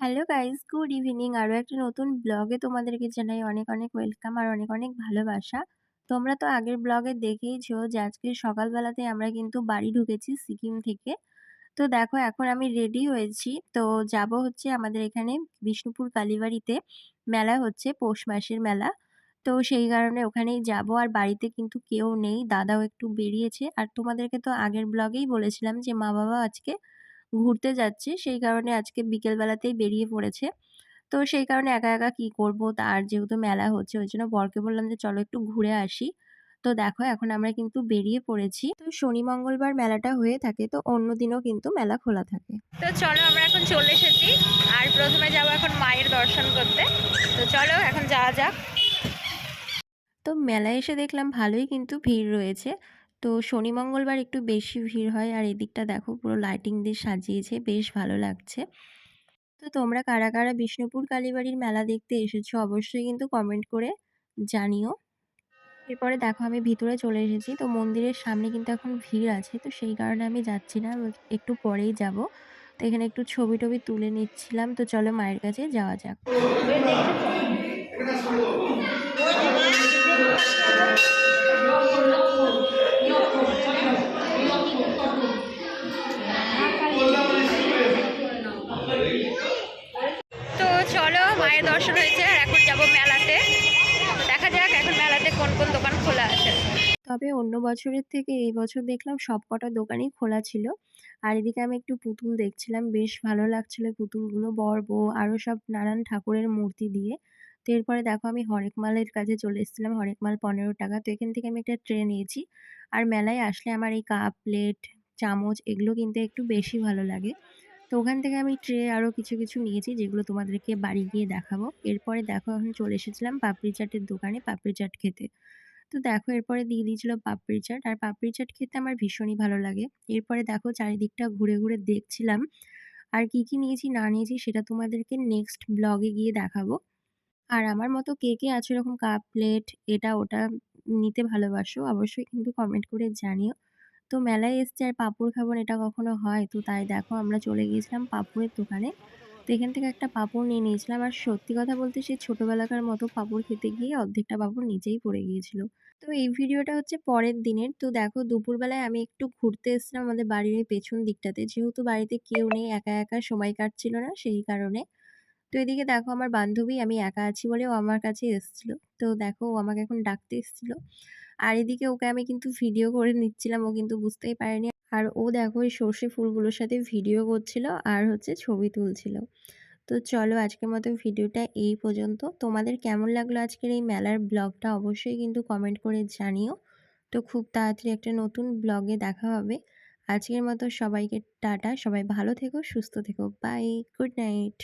Hello guys, good evening. আরো একটা নতুন ব্লগে তোমাদেরকে জানাই অনেক অনেক ওয়েলকাম আর অনেক অনেক ভালোবাসা। তোমরা তো আগের ব্লগে দেখেইছো যে আজকে সকালবেলাতে আমরা কিন্তু বাড়ি ঢুকেছি সিকিম থেকে। তো দেখো এখন আমি রেডি হয়েছি। তো যাব হচ্ছে আমাদের এখানে বিষ্ণুপুর কালীবাড়িতে মেলা হচ্ছে, পৌষ মাসের মেলা। তো সেই কারণে ওখানেই যাব। আর বাড়িতে কিন্তু কেউ নেই, দাদাও একটু বেরিয়েছে। আর তোমাদেরকে তো আগের ব্লগেই বলেছিলাম যে মা বাবা আজকে ঘুরতে যাচ্ছে, সেই কারণে আজকে বিকেল বেলাতেই বেরিয়ে পড়েছে। তো সেই কারণে একা একা কি করব, তার যেহেতু মেলা হচ্ছে ওই জন্য বরকে বললাম যে চলো একটু ঘুরে আসি। তো দেখো এখন আমরা কিন্তু বেরিয়ে পড়েছি। তো শনি মঙ্গলবার মেলাটা হয়ে থাকে, তো অন্য দিনও কিন্তু মেলা খোলা থাকে। তো চলো আমরা এখন চলে এসেছি। আর প্রথমে যাবো এখন মায়ের দর্শন করতে। তো চলো এখন যাওয়া যাক। তো মেলায় এসে দেখলাম ভালোই কিন্তু ভিড় রয়েছে। তো শনি মঙ্গলবার একটু বেশি ভিড় হয়। আর এদিকটা দেখো পুরো লাইটিং দিয়ে সাজিয়েছে, বেশ ভালো লাগছে। তো তোমরা কারা কারা বিষ্ণুপুর কালীবাড়ির মেলা দেখতে এসেছো অবশ্যই কিন্তু কমেন্ট করে জানিও। এরপরে দেখো আমি ভিতরে চলে এসেছি। তো মন্দিরের সামনে কিন্তু এখন ভিড় আছে, তো সেই কারণে আমি যাচ্ছি না, একটু পরেই যাব। তো এখানে একটু ছবি টবি তুলে নিচ্ছিলাম। তো চলো মায়ের কাছে যাওয়া যাক। তো চলো মায়ের দর্শন হয়েছে, আর এখন যাব মেলাতে। দেখা যাক এখন মেলাতে কোন কোন দোকান খোলা আছে। তবে অন্য বছরের থেকে এই বছর দেখলাম সবকটা দোকানই খোলা ছিল। আর এদিকে আমি একটু পুতুল দেখছিলাম, বেশ ভালো লাগছিল পুতুলগুলো, বর বউ আরো সব নানান ঠাকুরের মূর্তি দিয়ে। তো এরপরে দেখো আমি হরেক মালের কাছে চলে এসেছিলাম। হরেক মাল 15 টাকা। তো এখান থেকে আমি একটা ট্রে নিয়েছি। আর মেলায় আসলে আমার এই কাপ প্লেট চামচ এগুলো কিনতে একটু বেশি ভালো লাগে। তো ওখান থেকে আমি ট্রে আরো কিছু কিছু নিয়েছি, যেগুলো তোমাদেরকে বাড়ি গিয়ে দেখাবো। এরপরে দেখো এখন চলে এসেছিলাম পাপড়ি চাটের দোকানে পাপড়ি চাট খেতে। তো দেখো এরপরে দিয়ে দিয়েছিল পাপড়ি চাট। আর পাপড়ি চাট খেতে আমার ভীষণই ভালো লাগে। এরপরে দেখো চারিদিকটা ঘুরে ঘুরে দেখছিলাম। আর কি কি নিয়েছি না নিয়েছি সেটা তোমাদেরকে নেক্সট ব্লগে গিয়ে দেখাবো। আর আমার মতো কে কে আছো এরকম কাপ প্লেট এটা ওটা নিতে ভালোবাসো অবশ্যই কিন্তু কমেন্ট করে জানিও। তো মেলায় এসছি আর পাঁপড় খাবো না, এটা কখনো হয়? তো তাই দেখো আমরা চলে গিয়েছিলাম পাঁপড়ের দোকানে। তো এখান থেকে একটা পাঁপড় নিয়ে নিয়েছিলাম। আর সত্যি কথা বলতে সেই ছোটবেলাকার মতো পাঁপড় খেতে গিয়ে অর্ধেকটা পাঁপড় নিচেই পড়ে গিয়েছিল। তো এই ভিডিওটা হচ্ছে পরের দিনের। তো দেখো দুপুরবেলায় আমি একটু ঘুরতে এসেছিলাম আমাদের বাড়ির এই পেছন দিকটাতে, যেহেতু বাড়িতে কেউ নেই, একা একা সময় কাটছিল না সেই কারণে। তো এদিকে দেখো আমার বান্ধবী, আমি একা আছি বলে ও আমার কাছে এসেছিল। তো দেখো ও আমাকে এখন ডাকতে এসেছিল। আর এদিকে ওকে আমি কিন্তু ভিডিও করে নিচ্ছিলাম, ও কিন্তু বুঝতেই পারেনি। আর ও দেখো এই সর্ষে ফুলগুলোর সাথে ভিডিও করছিল আর হচ্ছে ছবি তুলছিল। তো চলো আজকের মতো ভিডিওটা এই পর্যন্ত। তোমাদের কেমন লাগলো আজকের এই মেলার ব্লগটা অবশ্যই কিন্তু কমেন্ট করে জানিও। তো খুব তাড়াতাড়ি একটা নতুন ব্লগে দেখা হবে। আজকের মতো সবাইকে টাটা, সবাই ভালো থেকো, সুস্থ থেকো, বাই, গুড নাইট।